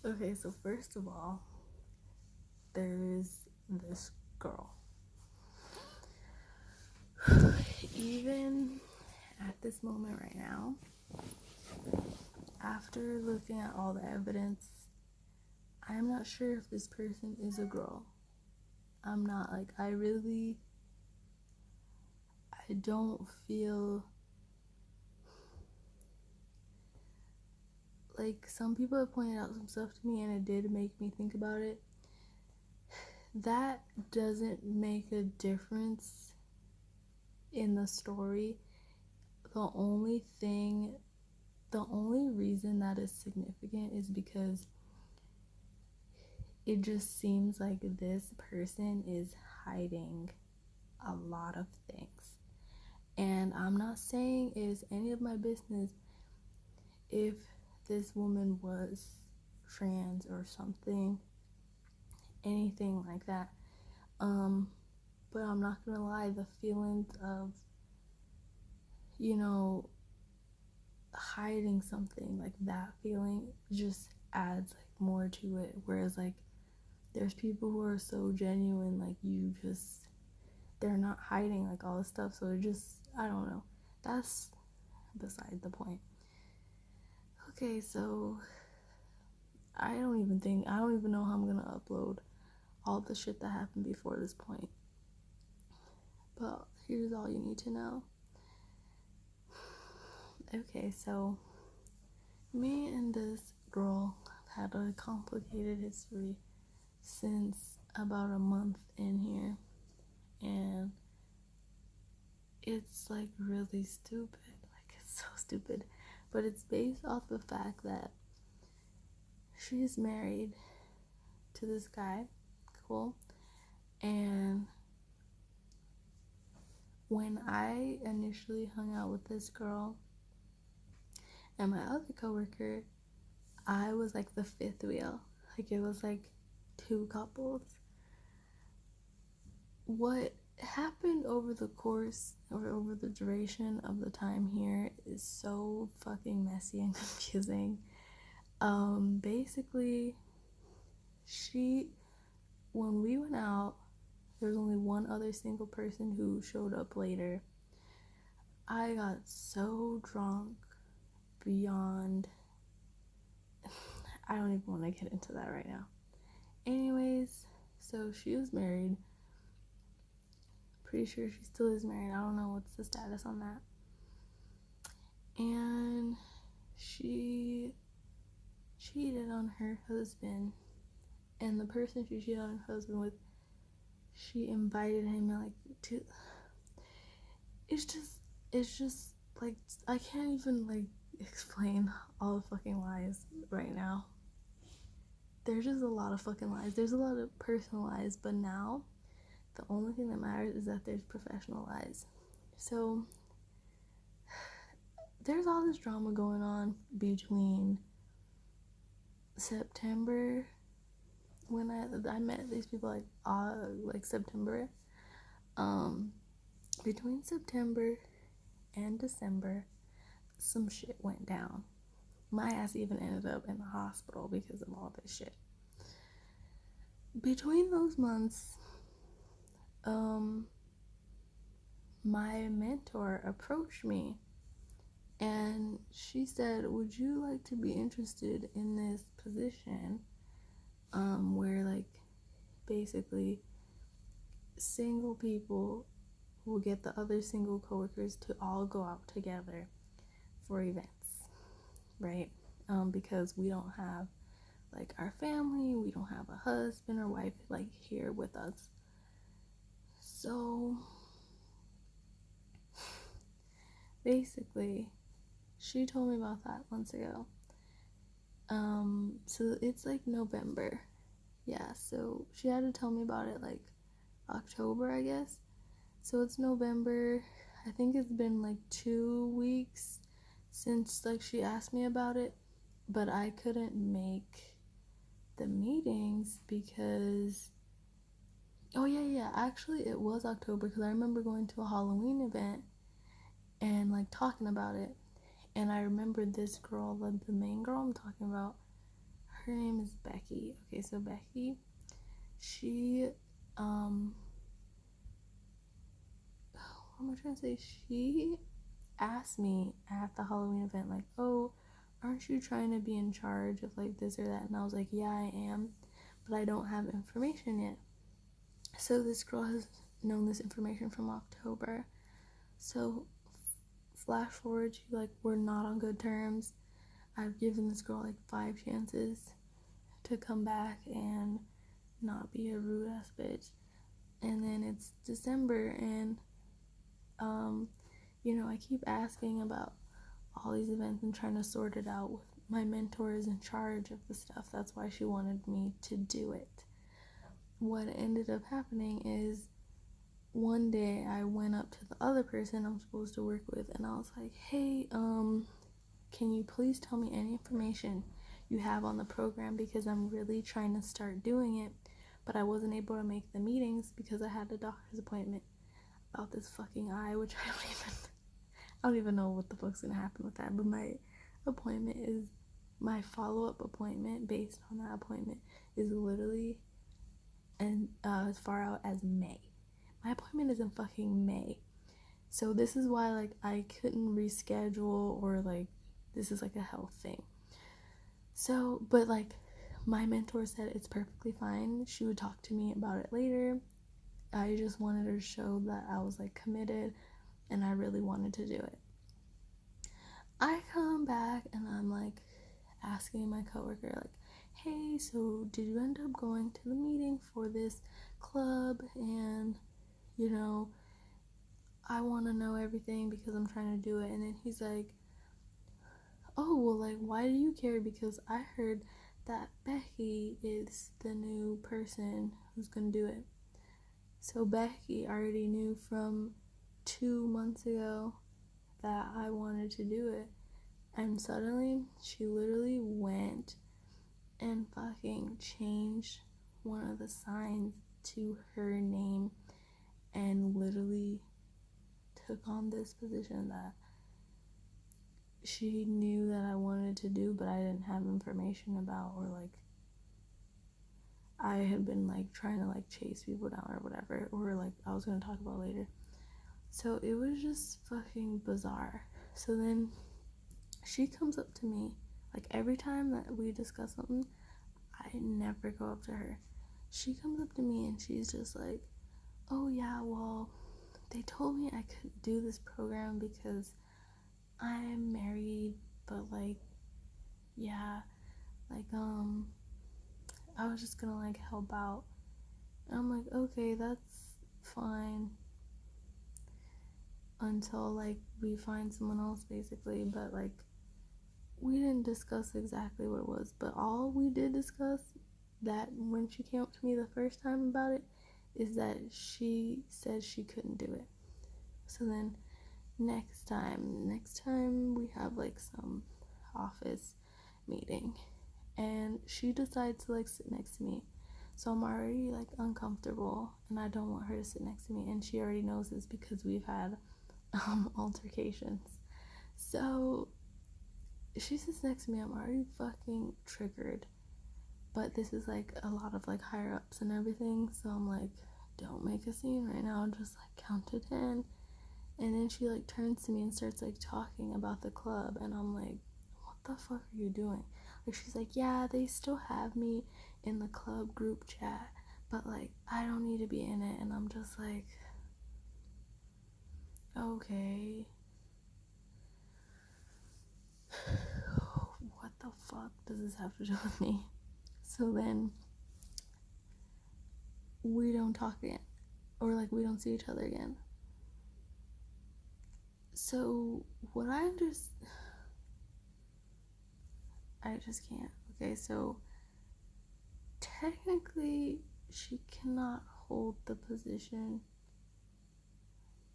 Okay, so first of all, there's this girl. Even at this moment right now, after looking at all the evidence, I'm not sure if this person is a girl. I'm not like, I don't feel like some people have pointed out some stuff to me and it did make me think about it. That doesn't make a difference in the story. The only thing, the only reason that is significant is because it just seems like this person is hiding a lot of things. And I'm not saying it's any of my business if this woman was trans or something, anything like that. But I'm not gonna lie, the feelings of, you know, hiding something, like that feeling just adds like more to it. Whereas like there's people who are so genuine, like they're not hiding like all this stuff. So it just, I don't know. That's beside the point. Okay, so I don't even know how I'm gonna upload all the shit that happened before this point. But here's all you need to know. Okay, so me and this girl had a complicated history since about a month in here, and it's like really stupid. Like, it's so stupid, but it's based off the fact that she's married to this guy. Cool. And when I initially hung out with this girl and my other coworker, I was like the fifth wheel. Like, it was like two couples. What happened over the course or over the duration of the time here is so fucking messy and confusing. Basically, when we went out, there was only one other single person who showed up later. I got so drunk beyond, I don't even want to get into that right now. Anyways, so she was married. Pretty sure she still is married. I don't know what's the status on that. And she cheated on her husband. And the person she cheated on her husband with, she invited him like to, it's just like, I can't even like explain all the fucking lies right now. There's just a lot of fucking lies. There's a lot of personal lies, but now the only thing that matters is that there's professional lies. So there's all this drama going on between September, when I met these people like September, between September and December, some shit went down. My ass even ended up in the hospital because of all this shit. Between those months, my mentor approached me and she said, would you like to be interested in this position where like basically single people will get the other single coworkers to all go out together for events, right? Because we don't have like our family, we don't have a husband or wife like here with us. So basically, she told me about that months ago. So it's like November. Yeah, so she had to tell me about it like October, I guess. So it's November. I think it's been like 2 weeks since like she asked me about it, but I couldn't make the meetings because actually it was October because I remember going to a Halloween event and like talking about it. And I remember this girl, the main girl I'm talking about, her name is Becky. Okay, so Becky, she what am I trying to say? She asked me at the Halloween event, like, oh, aren't you trying to be in charge of like this or that? And I was like, yeah, I am, but I don't have information yet. So this girl has known this information from October. So flash forward to like, we're not on good terms. I've given this girl like 5 chances to come back and not be a rude ass bitch. And then it's December, and I keep asking about all these events and trying to sort it out with my mentor is in charge of the stuff. That's why she wanted me to do it. What ended up happening is one day I went up to the other person I'm supposed to work with, and I was like, hey, can you please tell me any information you have on the program, because I'm really trying to start doing it, but I wasn't able to make the meetings because I had a doctor's appointment about this fucking eye, which I don't even know what the fuck's gonna happen with that. But my follow-up appointment based on that appointment is literally as far out as May. My appointment is in fucking May. So this is why like I couldn't reschedule, or like this is like a health thing. So, but like my mentor said it's perfectly fine. She would talk to me about it later. I just wanted her to show that I was like committed and I really wanted to do it. I come back and I'm like asking my coworker, like, hey, so did you end up going to the meeting for this club? And I want to know everything because I'm trying to do it. And then he's like, oh, well, like, why do you care? Because I heard that Becky is the new person who's gonna do it. So Becky already knew from 2 months ago that I wanted to do it, and suddenly she literally went and fucking changed one of the signs to her name and literally took on this position that she knew that I wanted to do, but I didn't have information about, or like I had been like trying to like chase people down or whatever, or like I was gonna talk about later. So it was just fucking bizarre. So then she comes up to me, like every time that we discuss something, I never go up to her. She comes up to me and she's just like, oh yeah, well, they told me I couldn't do this program because I'm married, but like, yeah, like, I was just gonna like help out. And I'm like, okay, that's fine until like we find someone else, basically. But like, we didn't discuss exactly what it was, but all we did discuss that when she came up to me the first time about it is that she said she couldn't do it. So then next time we have like some office meeting and she decides to like sit next to me. So I'm already like uncomfortable and I don't want her to sit next to me, and she already knows this because we've had altercations. So she sits next to me, I'm already fucking triggered. But this is like a lot of like higher ups and everything, so I'm like, don't make a scene right now, just like count to 10. And then she like turns to me and starts like talking about the club, and I'm like, what the fuck are you doing? Like, she's like, yeah, they still have me in the club group chat, but like I don't need to be in it. And I'm just like, okay, what the fuck does this have to do with me? So then we don't talk again, or like we don't see each other again. So what I just can't. Okay, so technically she cannot hold the position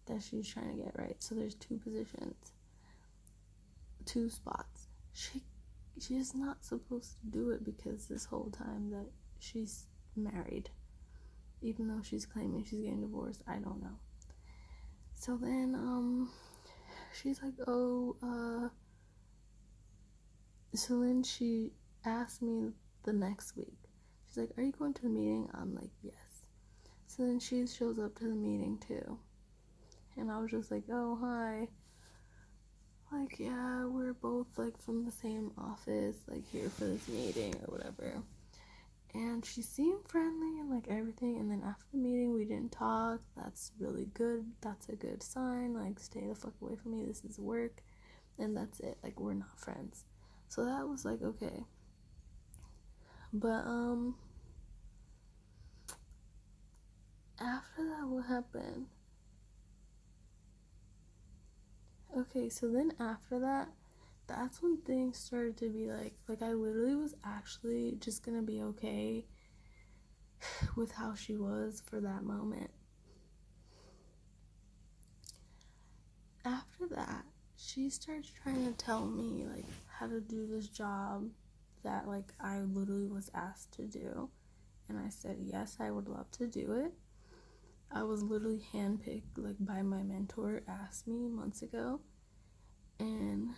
that she's trying to get, right? So there's 2 positions, 2 spots. She is not supposed to do it because this whole time that she's married, even though she's claiming she's getting divorced, I don't know. So then she's like, oh, so then she asked me the next week. She's like, are you going to the meeting? I'm like, yes. So then she shows up to the meeting too. And I was just like, oh, hi. Like, yeah, we're both like from the same office, like here for this meeting or whatever. And she seemed friendly and like everything. And then after the meeting, we didn't talk. That's really good. That's a good sign. Like, stay the fuck away from me. This is work. And that's it. Like, we're not friends. So that was like, okay. But, after that, what happened? Okay, so then after that, that's when things started to be like I literally was actually just gonna be okay with how she was for that moment. After that, she starts trying to tell me like how to do this job that like I literally was asked to do, and I said yes, I would love to do it. I was literally handpicked like by my mentor, asked me months ago, and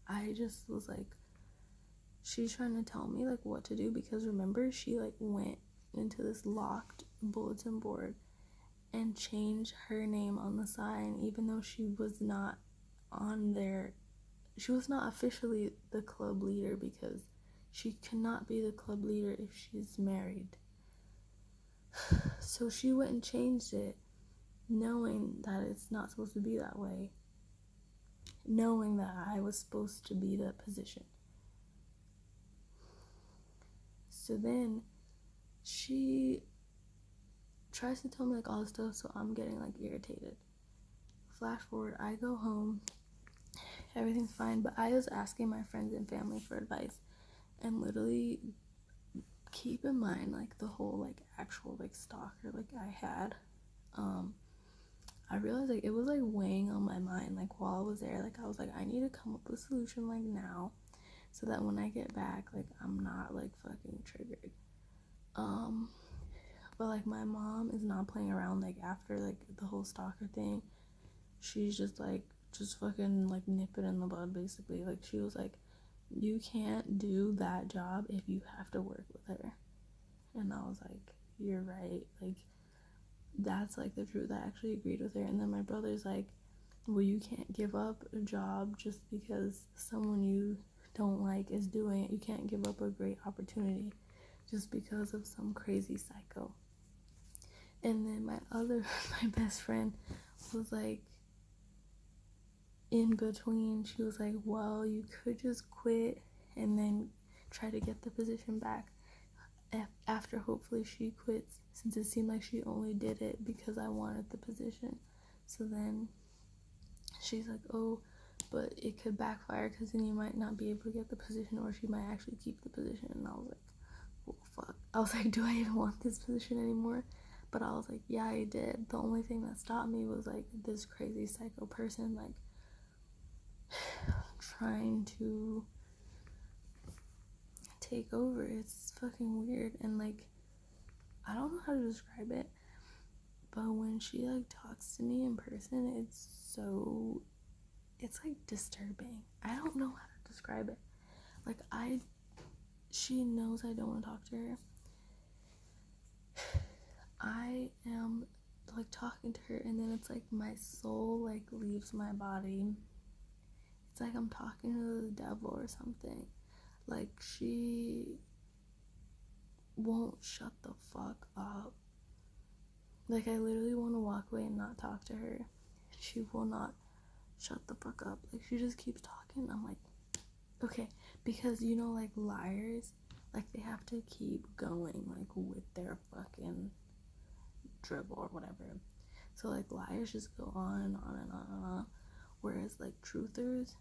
I just was like, she's trying to tell me like what to do, because remember, she like went into this locked bulletin board and changed her name on the sign, even though she was not on there. She was not officially the club leader, because she cannot be the club leader if she's married. So she went and changed it, knowing that it's not supposed to be that way, knowing that I was supposed to be the position. So then she tries to tell me like all this stuff, so I'm getting like irritated. Flash forward, I go home, everything's fine, but I was asking my friends and family for advice, and literally keep in mind like the whole like actual like stalker like I had. I realized like it was like weighing on my mind like while I was there. Like I was like, I need to come up with a solution like now, so that when I get back, like I'm not like fucking triggered. But like my mom is not playing around. Like after like the whole stalker thing, she's just like just fucking like nip it in the bud basically. Like she was like, you can't do that job if you have to work with her. And I was like, you're right. Like that's like the truth. I actually agreed with her. And then my brother's like, well, you can't give up a job just because someone you don't like is doing it. You can't give up a great opportunity just because of some crazy psycho. And then my best friend was like, in between, she was like, well, you could just quit and then try to get the position back after hopefully she quits, since it seemed like she only did it because I wanted the position. So then she's like, oh, but it could backfire, because then you might not be able to get the position, or she might actually keep the position. And I was like, well, fuck. I was like, do I even want this position anymore? But I was like, yeah, I did. The only thing that stopped me was like this crazy psycho person like trying to take over. It's fucking weird. And like, I don't know how to describe it, but when she like talks to me in person, it's like disturbing. I don't know how to describe it. Like she knows I don't want to talk to her. I am like talking to her, and then it's like my soul like leaves my body. It's like I'm talking to the devil or something. Like she won't shut the fuck up. Like I literally want to walk away and not talk to her. She will not shut the fuck up. Like she just keeps talking. I'm like, okay, because you know, like liars, like they have to keep going like with their fucking dribble or whatever. So like liars just go on and on and on and on, whereas like truthers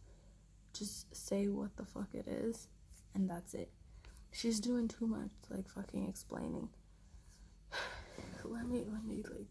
just say what the fuck it is, and that's it. She's doing too much like fucking explaining. let me like